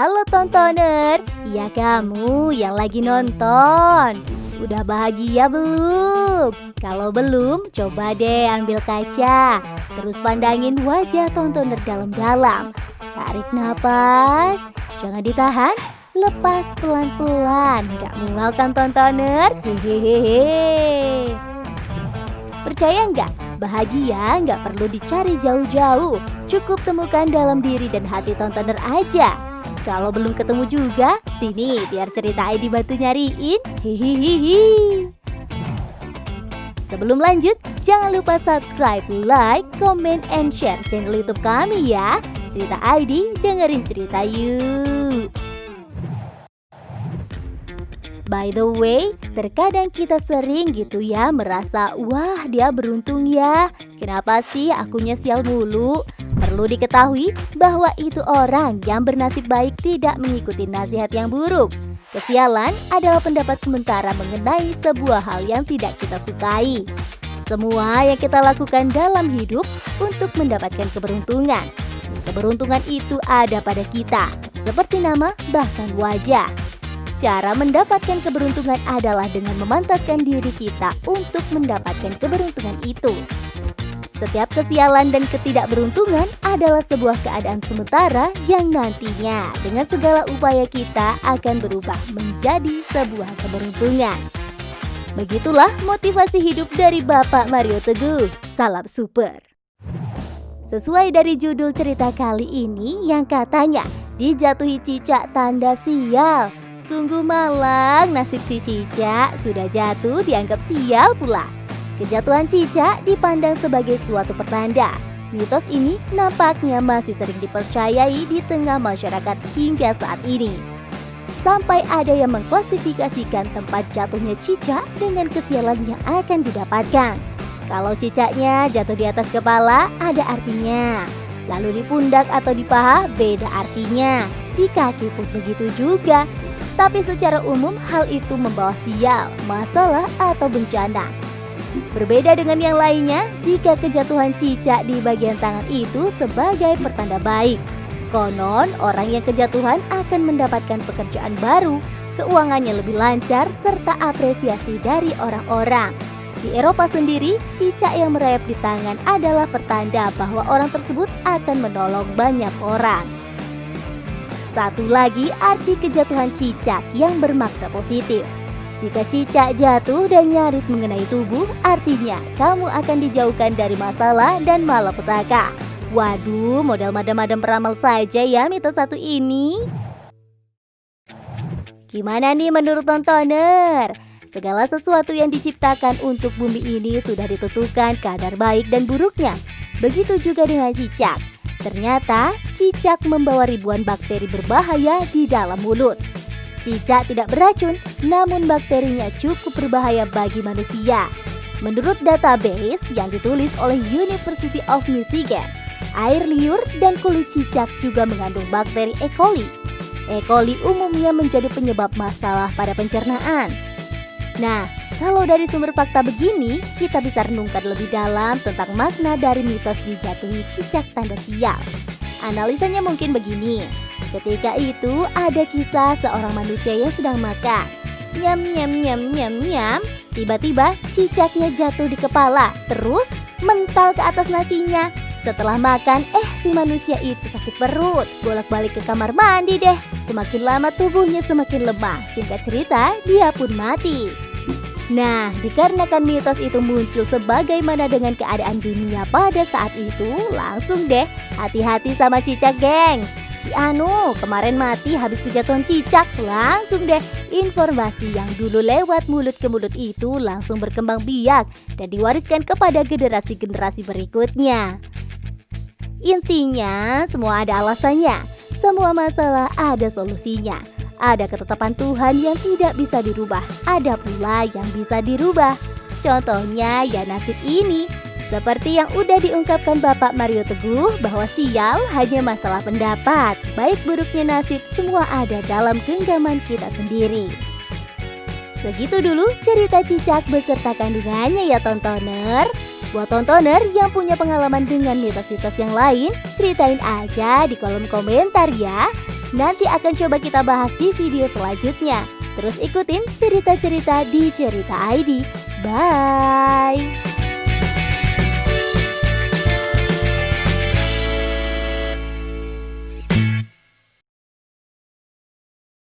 Halo tontoner, ya kamu yang lagi nonton. Udah bahagia belum? Kalau belum, coba deh ambil kaca. Terus pandangin wajah tontoner dalam-dalam. Tarik napas, jangan ditahan. Lepas pelan-pelan, gak mual kan tontoner? Hehehe. Percaya nggak? Bahagia nggak perlu dicari jauh-jauh. Cukup temukan dalam diri dan hati tontoner aja. Kalau belum ketemu juga, sini biar cerita ID bantu nyariin. Hihihihi. Sebelum lanjut, jangan lupa subscribe, like, comment, and share channel YouTube kami ya. Cerita ID, dengerin cerita yuk. By the way, terkadang kita sering gitu ya merasa, wah dia beruntung ya. Kenapa sih akunya sial mulu? Perlu diketahui bahwa itu orang yang bernasib baik tidak mengikuti nasihat yang buruk. Kesialan adalah pendapat sementara mengenai sebuah hal yang tidak kita sukai. Semua yang kita lakukan dalam hidup untuk mendapatkan keberuntungan. Keberuntungan itu ada pada kita, seperti nama bahkan wajah. Cara mendapatkan keberuntungan adalah dengan memantaskan diri kita untuk mendapatkan keberuntungan itu. Setiap kesialan dan ketidakberuntungan adalah sebuah keadaan sementara yang nantinya dengan segala upaya kita akan berubah menjadi sebuah keberuntungan. Begitulah motivasi hidup dari Bapak Mario Teguh. Salam super. Sesuai dari judul cerita kali ini yang katanya dijatuhi cicak tanda sial. Sungguh malang nasib si cicak, sudah jatuh dianggap sial pula. Kejatuhan cicak dipandang sebagai suatu pertanda. Mitos ini nampaknya masih sering dipercayai di tengah masyarakat hingga saat ini. Sampai ada yang mengklasifikasikan tempat jatuhnya cicak dengan kesialan yang akan didapatkan. Kalau cicaknya jatuh di atas kepala, ada artinya. Lalu di pundak atau di paha, beda artinya. Di kaki pun begitu juga. Tapi secara umum hal itu membawa sial, masalah atau bencana. Berbeda dengan yang lainnya, jika kejatuhan cicak di bagian tangan itu sebagai pertanda baik. Konon, orang yang kejatuhan akan mendapatkan pekerjaan baru, keuangannya lebih lancar, serta apresiasi dari orang-orang. Di Eropa sendiri, cicak yang merayap di tangan adalah pertanda bahwa orang tersebut akan menolong banyak orang. Satu lagi arti kejatuhan cicak yang bermakna positif. Jika cicak jatuh dan nyaris mengenai tubuh, artinya kamu akan dijauhkan dari masalah dan malapetaka. Waduh, modal madam-madam peramal saja ya mitos satu ini. Gimana nih menurut tontoner? Segala sesuatu yang diciptakan untuk bumi ini sudah ditentukan kadar baik dan buruknya. Begitu juga dengan cicak. Ternyata cicak membawa ribuan bakteri berbahaya di dalam mulut. Cicak tidak beracun, namun bakterinya cukup berbahaya bagi manusia. Menurut database yang ditulis oleh University of Michigan, air liur dan kulit cicak juga mengandung bakteri E. coli. E. coli umumnya menjadi penyebab masalah pada pencernaan. Nah, kalau dari sumber fakta begini, kita bisa renungkan lebih dalam tentang makna dari mitos dijatuhi cicak tanda sial. Analisanya mungkin begini. Ketika itu ada kisah seorang manusia yang sedang makan. Nyam nyam nyam nyam nyam. Tiba-tiba cicaknya jatuh di kepala, terus mental ke atas nasinya. Setelah makan, si manusia itu sakit perut. Bolak-balik ke kamar mandi deh. Semakin lama tubuhnya semakin lemah. Singkat cerita, dia pun mati. Nah, dikarenakan mitos itu muncul sebagaimana dengan keadaan dunia pada saat itu, langsung deh hati-hati sama cicak, gengs. Si Anu kemarin mati habis kejatuhan cicak. Langsung deh informasi yang dulu lewat mulut ke mulut itu langsung berkembang biak dan diwariskan kepada generasi-generasi berikutnya. Intinya, semua ada alasannya. Semua masalah ada solusinya. Ada ketetapan Tuhan yang tidak bisa dirubah, ada pula yang bisa dirubah. Contohnya ya nasib ini. Seperti yang udah diungkapkan Bapak Mario Teguh bahwa sial hanya masalah pendapat. Baik buruknya nasib semua ada dalam genggaman kita sendiri. Segitu dulu cerita cicak beserta kandungannya ya tontoner. Buat tontoner yang punya pengalaman dengan mitos-mitos yang lain, ceritain aja di kolom komentar ya. Nanti akan coba kita bahas di video selanjutnya. Terus ikutin cerita-cerita di Cerita ID. Bye!